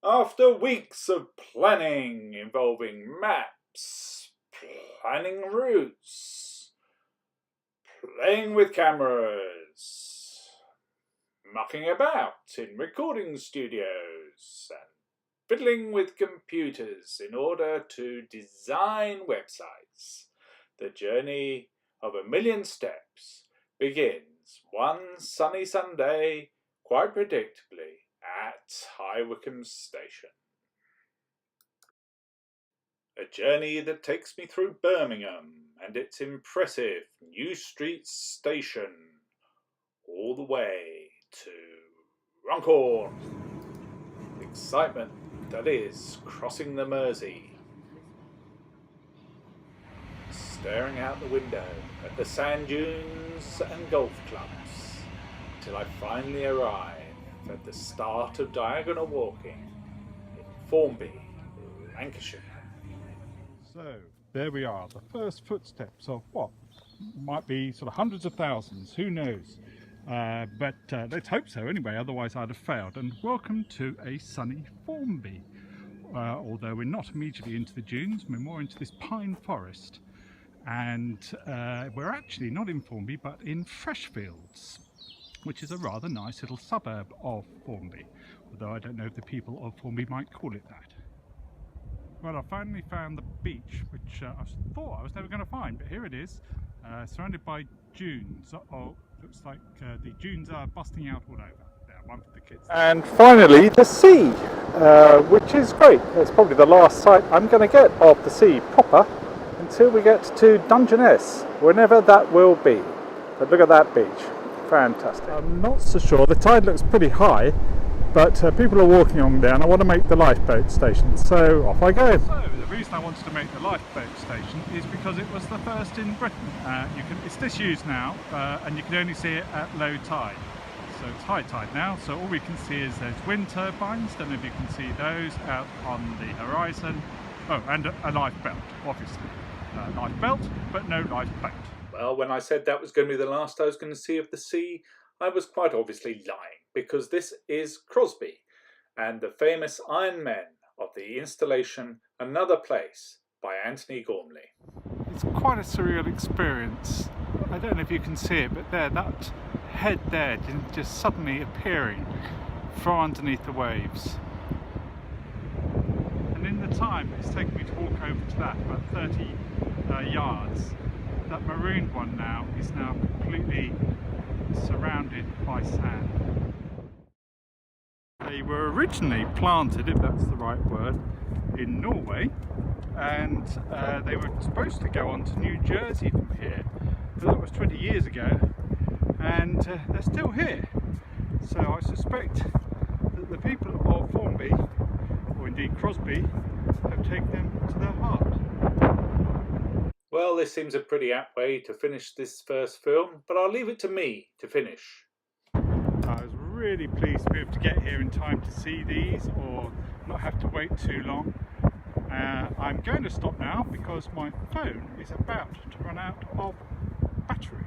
After weeks of planning involving maps, planning routes, playing with cameras, mucking about in recording studios, and fiddling with computers in order to design websites, the journey of a million steps begins one sunny Sunday, quite predictably, at High Wycombe Station. A journey that takes me through Birmingham and its impressive New Street Station, all the way to Runcorn. Excitement that is crossing the Mersey. Staring out the window at the sand dunes and golf clubs, till I finally arrive at the start of diagonal walking in Formby, Lancashire. So there we are, the first footsteps of what might be sort of hundreds of thousands, who knows, but let's hope so anyway, otherwise I'd have failed. And welcome to a sunny Formby, although we're not immediately into the dunes, we're more into this pine forest, and we're actually not in Formby but in Freshfields, which is a rather nice little suburb of Formby, although I don't know if the people of Formby might call it that. Well, I finally found the beach, which I thought I was never going to find, but here it is, surrounded by dunes. Oh, looks like the dunes are busting out all over. There, one for the kids. And finally, the sea, which is great. It's probably the last sight I'm going to get of the sea proper until we get to Dungeness, whenever that will be. But look at that beach. Fantastic. I'm not so sure. The tide looks pretty high, but people are walking on there and I want to make the lifeboat station, so off I go. So the reason I wanted to make the lifeboat station is because it was the first in Britain. It's disused now, and you can only see it at low tide. So it's high tide now, so all we can see is those wind turbines. Don't know if you can see those out on the horizon. Oh, and a lifebelt, obviously. Lifebelt, but no lifeboat. Well, when I said that was going to be the last I was going to see of the sea, I was quite obviously lying, because this is Crosby and the famous Iron Men of the installation Another Place by Anthony Gormley. It's quite a surreal experience. I don't know if you can see it, but there, that head there just suddenly appearing from underneath the waves. And in the time it's taken me to walk over to that, about 30 yards, that marooned one now is now completely surrounded by sand. They were originally planted, if that's the right word, in Norway, and they were supposed to go on to New Jersey from here, but that was 20 years ago, and they're still here. So I suspect that the people of Formby, or indeed Crosby, have taken them to their heart. Well, this seems a pretty apt way to finish this first film, but I'll leave it to me to finish. I was really pleased to be able to get here in time to see these, or not have to wait too long. I'm going to stop now because my phone is about to run out of battery.